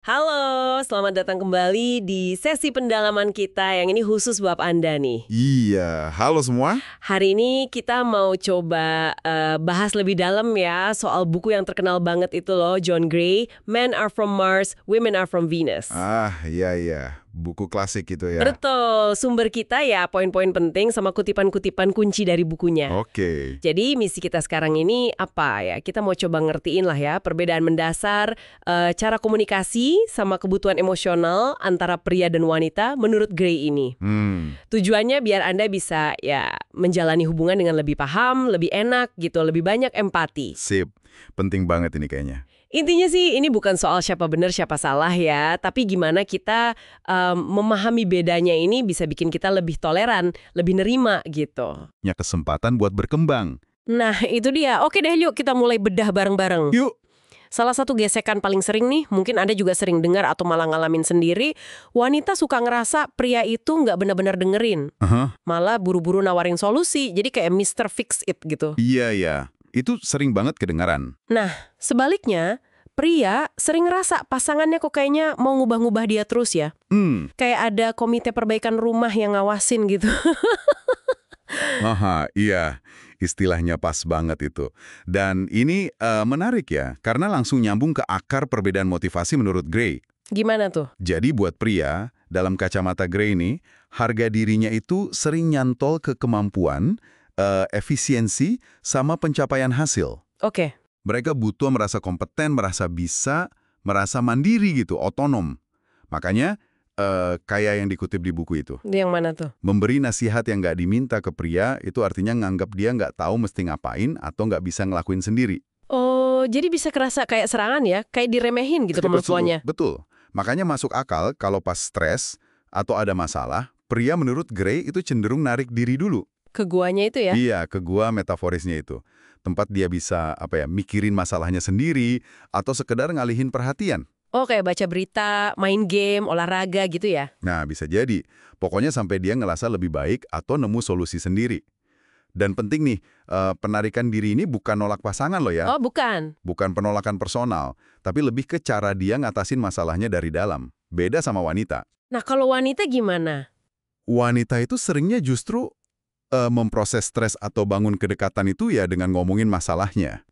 Halo, selamat datang kembali di sesi pendalaman kita yang ini khusus buat Anda nih. Iya, halo semua. Hari ini kita mau coba bahas lebih dalam ya soal buku yang terkenal banget itu loh, John Gray, Men Are From Mars, Women Are From Venus. Iya, buku klasik itu ya. Betul, sumber kita ya poin-poin penting sama kutipan-kutipan kunci dari bukunya. Oke, Jadi misi kita sekarang ini apa ya? Kita mau coba ngertiin lah ya perbedaan mendasar cara komunikasi sama kebutuhan emosional antara pria dan wanita menurut Gray ini. Tujuannya biar Anda bisa ya menjalani hubungan dengan lebih paham, lebih enak gitu, lebih banyak empati. sip. Penting banget ini kayaknya. Intinya sih ini bukan soal siapa benar siapa salah ya, tapi gimana kita memahami bedanya ini bisa bikin kita lebih toleran, lebih nerima gitu. Punya kesempatan buat berkembang. Nah itu dia, oke deh yuk kita mulai bedah bareng-bareng. Yuk. Salah satu gesekan paling sering nih, mungkin Anda juga sering dengar atau malah ngalamin sendiri, wanita suka ngerasa pria itu nggak benar-benar dengerin. Aha. Malah buru-buru nawarin solusi, jadi kayak Mr. Fix It gitu. Iya. Itu sering banget kedengaran. Nah, sebaliknya, pria sering ngerasa pasangannya kok kayaknya mau ngubah-ngubah dia terus ya. Kayak ada komite perbaikan rumah yang ngawasin gitu. Iya. Istilahnya pas banget itu. Dan ini menarik ya, karena langsung nyambung ke akar perbedaan motivasi menurut Gray. Gimana tuh? Jadi buat pria, dalam kacamata Gray ini, harga dirinya itu sering nyantol ke kemampuan, efisiensi, sama pencapaian hasil. Oke, Mereka butuh merasa kompeten, merasa bisa, merasa mandiri gitu, otonom. Makanya, kayak yang dikutip di buku itu. yang mana tuh? Memberi nasihat yang nggak diminta ke pria, itu artinya nganggap dia nggak tahu mesti ngapain atau nggak bisa ngelakuin sendiri. Oh, jadi bisa kerasa kayak serangan ya? Kayak diremehin gitu kemampuannya. Betul. Makanya masuk akal kalau pas stres atau ada masalah, pria menurut Gray itu cenderung narik diri dulu. Ke guanya itu ya? Iya, ke gua metaforisnya itu. Tempat dia bisa, mikirin masalahnya sendiri, atau sekedar ngalihin perhatian. Oh, kayak baca berita, main game, olahraga gitu ya? Nah, bisa jadi. Pokoknya sampai dia ngerasa lebih baik atau nemu solusi sendiri. Dan penting nih, penarikan diri ini bukan nolak pasangan loh ya. Oh, bukan. Bukan penolakan personal, tapi lebih ke cara dia ngatasin masalahnya dari dalam. Beda sama wanita. Nah, kalau wanita gimana? Wanita itu seringnya justru memproses stres atau bangun kedekatan itu ya dengan ngomongin masalahnya.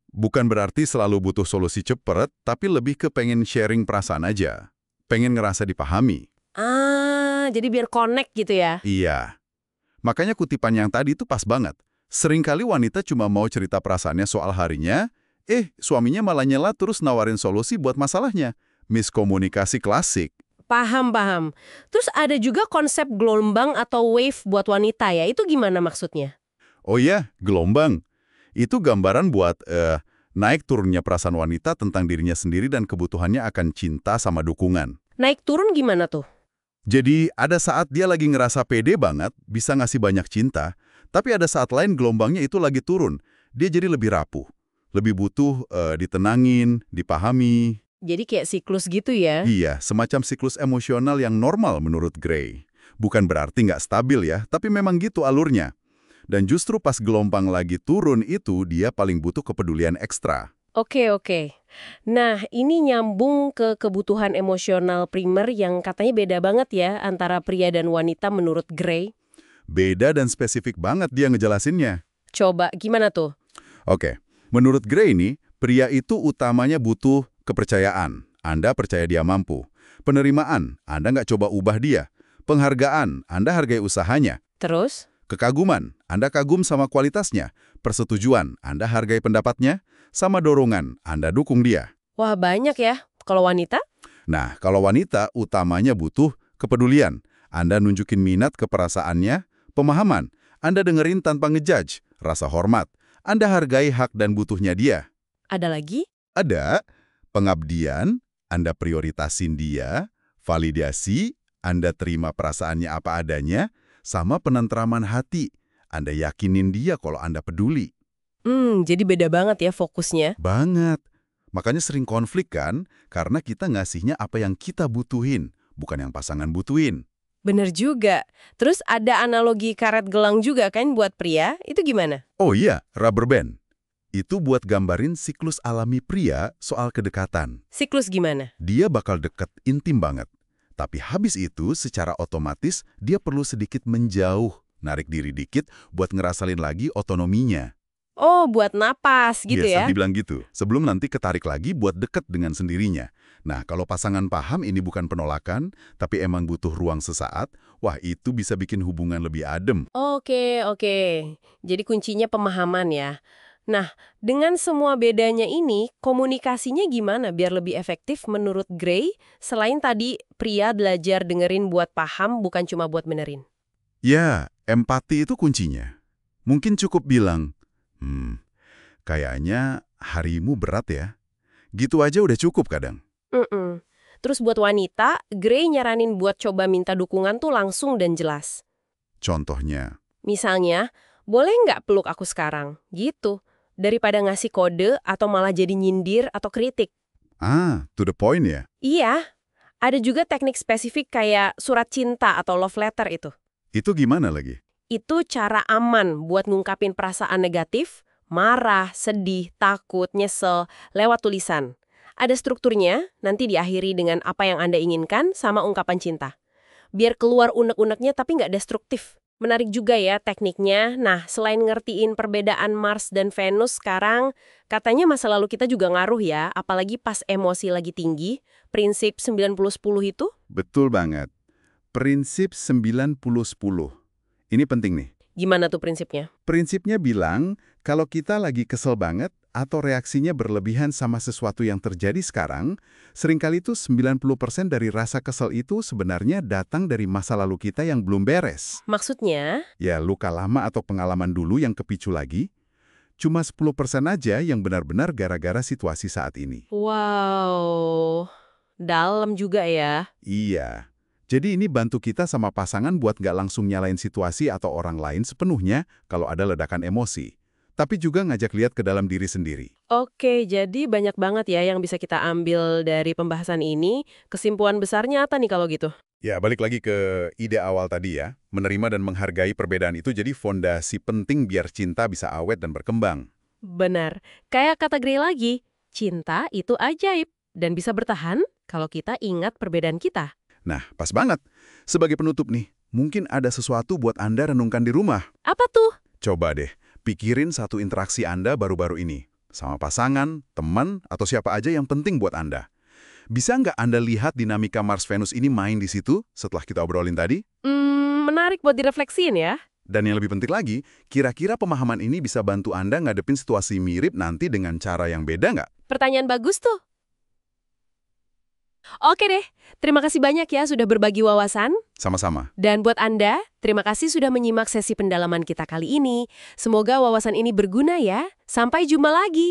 Bukan berarti selalu butuh solusi cepet, tapi lebih ke pengen sharing perasaan aja. Pengen ngerasa dipahami. Jadi biar connect gitu ya? Iya. Makanya kutipan yang tadi itu pas banget. Seringkali wanita cuma mau cerita perasaannya soal harinya, suaminya malah nyela terus nawarin solusi buat masalahnya. Miskomunikasi klasik. Paham. Terus ada juga konsep gelombang atau wave buat wanita ya, itu gimana maksudnya? Oh iya, gelombang. Itu gambaran buat naik turunnya perasaan wanita tentang dirinya sendiri dan kebutuhannya akan cinta sama dukungan. Naik turun gimana tuh? Jadi ada saat dia lagi ngerasa pede banget, bisa ngasih banyak cinta, tapi ada saat lain gelombangnya itu lagi turun. Dia jadi lebih rapuh, lebih butuh ditenangin, dipahami. Jadi kayak siklus gitu ya? Iya, semacam siklus emosional yang normal menurut Gray. Bukan berarti nggak stabil ya, tapi memang gitu alurnya. Dan justru pas gelombang lagi turun itu, dia paling butuh kepedulian ekstra. Oke. Nah, ini nyambung ke kebutuhan emosional primer yang katanya beda banget ya antara pria dan wanita menurut Gray. Beda dan spesifik banget dia ngejelasinnya. Coba, gimana tuh? Oke, menurut Gray ini, pria itu utamanya butuh kepercayaan. Anda percaya dia mampu. Penerimaan, Anda nggak coba ubah dia. Penghargaan, Anda hargai usahanya. Terus? Kekaguman, Anda kagum sama kualitasnya. Persetujuan, Anda hargai pendapatnya. Sama dorongan, Anda dukung dia. Wah, banyak ya. Kalau wanita? Nah, kalau wanita utamanya butuh kepedulian. Anda nunjukin minat ke perasaannya, pemahaman. Anda dengerin tanpa ngejudge, rasa hormat. Anda hargai hak dan butuhnya dia. Ada lagi? Ada pengabdian, Anda prioritasin dia, validasi, Anda terima perasaannya apa adanya, sama penentraman hati. Anda yakinin dia kalau Anda peduli. Jadi beda banget ya fokusnya. Banget. Makanya sering konflik kan, karena kita ngasihnya apa yang kita butuhin, bukan yang pasangan butuhin. Bener juga. Terus ada analogi karet gelang juga kan buat pria, itu gimana? Oh iya, rubber band. Itu buat gambarin siklus alami pria soal kedekatan. Siklus gimana? Dia bakal deket intim banget. Tapi habis itu secara otomatis dia perlu sedikit menjauh, narik diri dikit buat ngerasain lagi otonominya. Oh, buat napas gitu Biasa ya? dibilang gitu. Sebelum nanti ketarik lagi buat deket dengan sendirinya. Nah, kalau pasangan paham ini bukan penolakan, tapi emang butuh ruang sesaat, wah itu bisa bikin hubungan lebih adem. Oke. Jadi kuncinya pemahaman ya. Nah, dengan semua bedanya ini, komunikasinya gimana biar lebih efektif menurut Gray? Selain tadi pria belajar dengerin buat paham, bukan cuma buat benerin. Ya, empati itu kuncinya. Mungkin cukup bilang, kayaknya harimu berat ya. Gitu aja udah cukup kadang. Terus buat wanita, Gray nyaranin buat coba minta dukungan tuh langsung dan jelas. Contohnya, Misalnya, boleh nggak peluk aku sekarang? Gitu. Daripada ngasih kode atau malah jadi nyindir atau kritik. to the point ya. Iya, ada juga teknik spesifik kayak surat cinta atau love letter itu. Itu gimana lagi? Itu cara aman buat ngungkapin perasaan negatif, marah, sedih, takut, nyesel, lewat tulisan. Ada strukturnya, nanti diakhiri dengan apa yang Anda inginkan sama ungkapan cinta. Biar keluar unek-uneknya tapi nggak destruktif. Menarik juga ya tekniknya. Nah, selain ngertiin perbedaan Mars dan Venus sekarang, katanya masa lalu kita juga ngaruh ya, apalagi pas emosi lagi tinggi. Prinsip 90-10 itu? Betul banget. Prinsip 90-10. Ini penting nih. Gimana tuh prinsipnya? Prinsipnya bilang, kalau kita lagi kesel banget atau reaksinya berlebihan sama sesuatu yang terjadi sekarang, seringkali itu 90% dari rasa kesel itu sebenarnya datang dari masa lalu kita yang belum beres. Maksudnya? Ya, luka lama atau pengalaman dulu yang kepicu lagi. Cuma 10% aja yang benar-benar gara-gara situasi saat ini. Wow, dalam juga ya. Iya. Jadi ini bantu kita sama pasangan buat nggak langsung nyalain situasi atau orang lain sepenuhnya kalau ada ledakan emosi. Tapi juga ngajak lihat ke dalam diri sendiri. Oke, jadi banyak banget ya yang bisa kita ambil dari pembahasan ini. Kesimpulan besarnya apa nih kalau gitu? Ya, balik lagi ke ide awal tadi ya. Menerima dan menghargai perbedaan itu jadi fondasi penting biar cinta bisa awet dan berkembang. Benar, kayak kata Gray lagi, cinta itu ajaib dan bisa bertahan kalau kita ingat perbedaan kita. Nah, pas banget. Sebagai penutup nih, mungkin ada sesuatu buat Anda renungkan di rumah. Apa tuh? Coba deh, pikirin satu interaksi Anda baru-baru ini. Sama pasangan, teman, atau siapa aja yang penting buat Anda. Bisa nggak Anda lihat dinamika Mars-Venus ini main di situ setelah kita obrolin tadi? Menarik buat direfleksiin ya. Dan yang lebih penting lagi, kira-kira pemahaman ini bisa bantu Anda ngadepin situasi mirip nanti dengan cara yang beda nggak? Pertanyaan bagus tuh. Oke deh, terima kasih banyak ya sudah berbagi wawasan. Sama-sama. Dan buat Anda, terima kasih sudah menyimak sesi pendalaman kita kali ini. Semoga wawasan ini berguna ya. Sampai jumpa lagi.